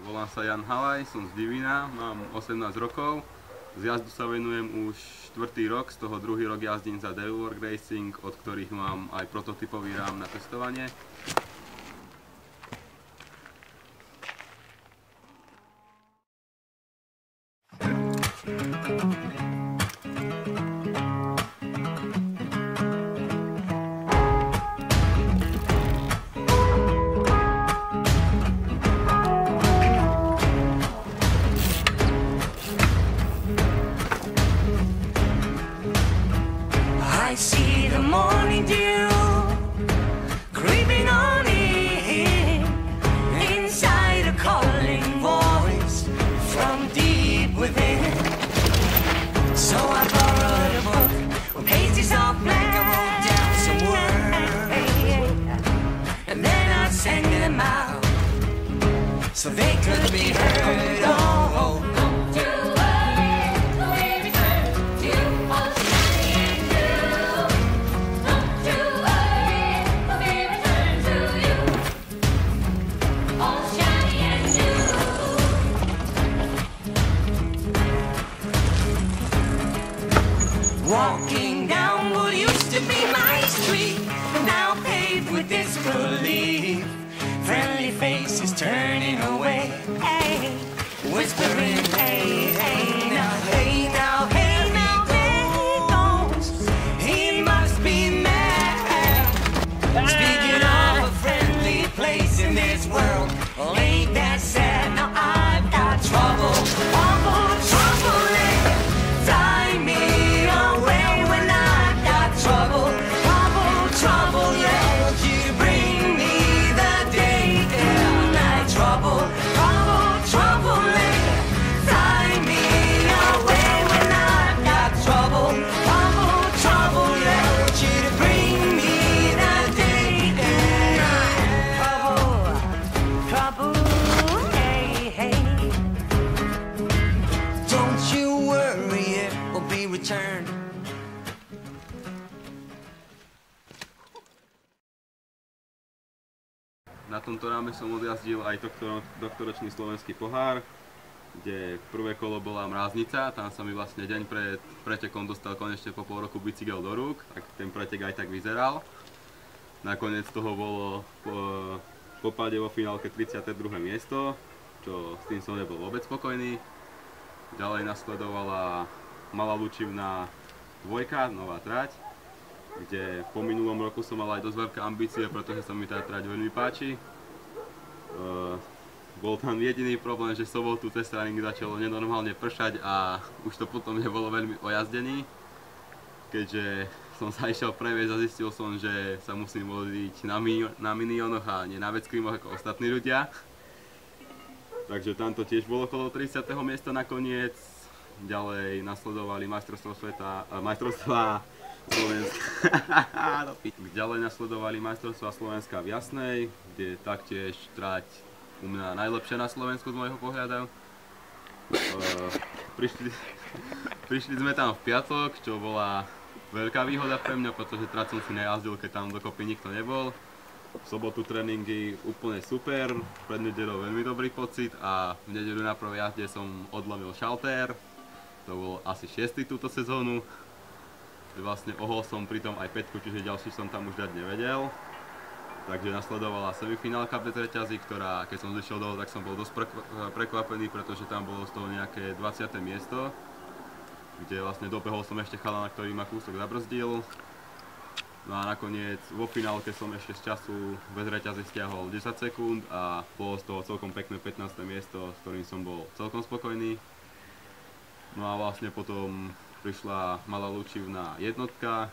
Volám sa Jan Halaj, som z Divína, mám 18 rokov. Z jazdu sa venujem už 4. rok, z toho 2. rok jazdím za Devilwork Racing, od ktorých mám aj prototypový rám na testovanie. I see the morning dew creeping on in, inside a calling voice from deep within. So I borrowed a book with pages of black. I wrote down some words, and then I sang them out so they could be heard. Oh, walking down what used to be my street, now paved with disbelief. Friendly faces turning away, hey, whispering, hey, hey, now, hey, now, hey, now, there he goes. He must be mad. Speaking of a friendly place in this world, ain't that sad? Now I've got trouble, trouble, trouble, fly me. Na tomto ráme som odjazdil aj doktoročný slovenský pohár, kde prvé kolo bola Mráznica, tam sa mi vlastne deň pred pretekom dostal konečne po pol roku bicykel do rúk, tak ten pretek aj tak vyzeral. Nakoniec toho bolo po páde vo finálke 32. miesto, čo s tým som nebol vôbec spokojný. Ďalej nasledovala Malá Lučivná 2, nová trať, kde po minulom roku som mal aj dosť veľké ambície, pretože sa mi tá trať veľmi páči. Bol tam jediný problém, že v sobotu test tréning začalo nenormálne pršať a už to potom nebolo veľmi ojazdený. Keďže som sa išiel previesť a zistil som, že sa musím voziť na minionoch a nie na vecklimoch ako ostatní ľudia. Takže tamto tiež bolo okolo 30. miesta nakoniec. Ďalej nasledovali majstrovstvá sveta, majstrovstvá Slovenska. Ďalej nasledovali majstrovstvá Slovenska v Jasnej, kde taktiež trať u mňa najlepšia na Slovensku z môjho pohľadu. Prišli sme tam v piatok, čo bola veľká výhoda pre mňa, pretože trať som si nejazdil, keď tam dokopy nikto nebol. V sobotu tréningy úplne super, pred nedeľou veľmi dobrý pocit a v nedeľu na prvej jazde som odlomil šaltér. To bol asi 6. túto sezónu. Vlastne ohol som pritom aj 5, čiže ďalší som tam už dať nevedel. Takže nasledovala semifinálka bez reťazí, ktorá, keď som zišiel dole, tak som bol dosť prekvapený, pretože tam bolo z toho nejaké 20. miesto, kde vlastne dobehol som ešte chalana, ktorý ma kúsok zabrzdil. No a nakoniec vo finálke som ešte z času bez reťazí stiahol 10 sekúnd a bolo z toho celkom pekné 15. miesto, s ktorým som bol celkom spokojný. No a vlastne potom prišla Malá Lučivná jednotka,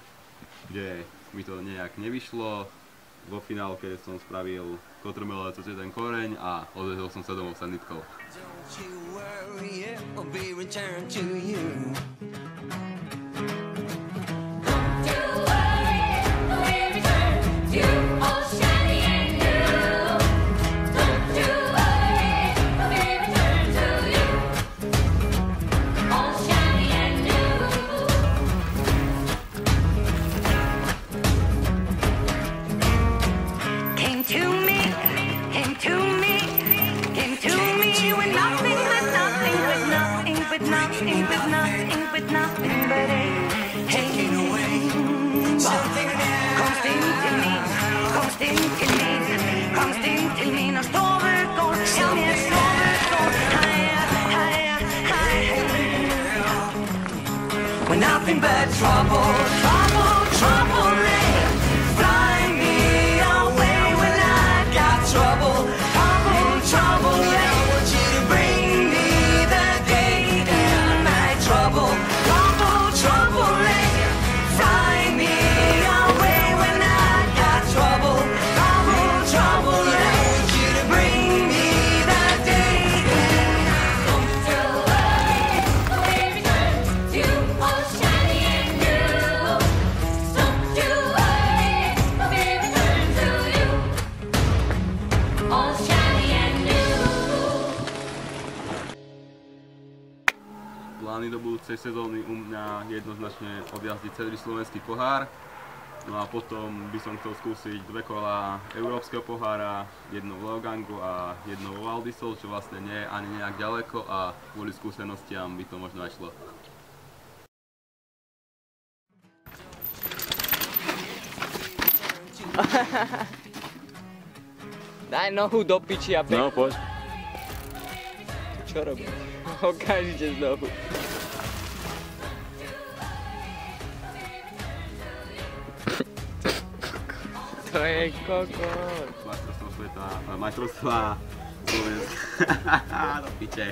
kde mi to nejak nevyšlo. Vo finálke som spravil kotrmelec cez jeden koreň a odvezol som sa domov sanitkou. Came to me, nothing but trouble, trouble, trouble, fly me away when I got trouble, trouble, trouble, I want you to bring me the day and night trouble, trouble, trouble, fly me away when I got trouble, trouble, trouble, I want you to bring me the day. Plány do budúcej sezóny u mňa jednoznačne objazdiť celý slovenský pohár. No a potom by som chcel skúsiť 2 kola Európskeho pohára, jedno v Leogangu a jedno vo Val di Sole, čo vlastne nie je ani nejak ďaleko a kvôli skúsenostiam by to možno aj šlo. Daj nohu do piči a No, poď. Čo robíš? Okamžite znovu. To je kokos. Majstrovstvá sveta, majstrovstvá Slovenska. Do piče.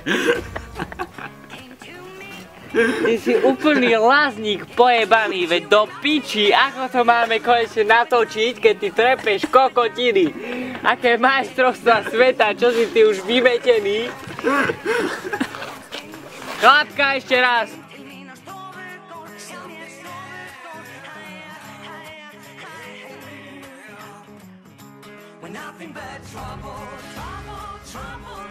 Ty si úplný lázník pojebaný, veď do piči, ako to máme konečne natočiť, keď ty trepeš kokotiny. Aké majstrovstvá sveta, čo si ty už vymetený? Klapka ešte raz. Nothing but trouble, trouble, trouble.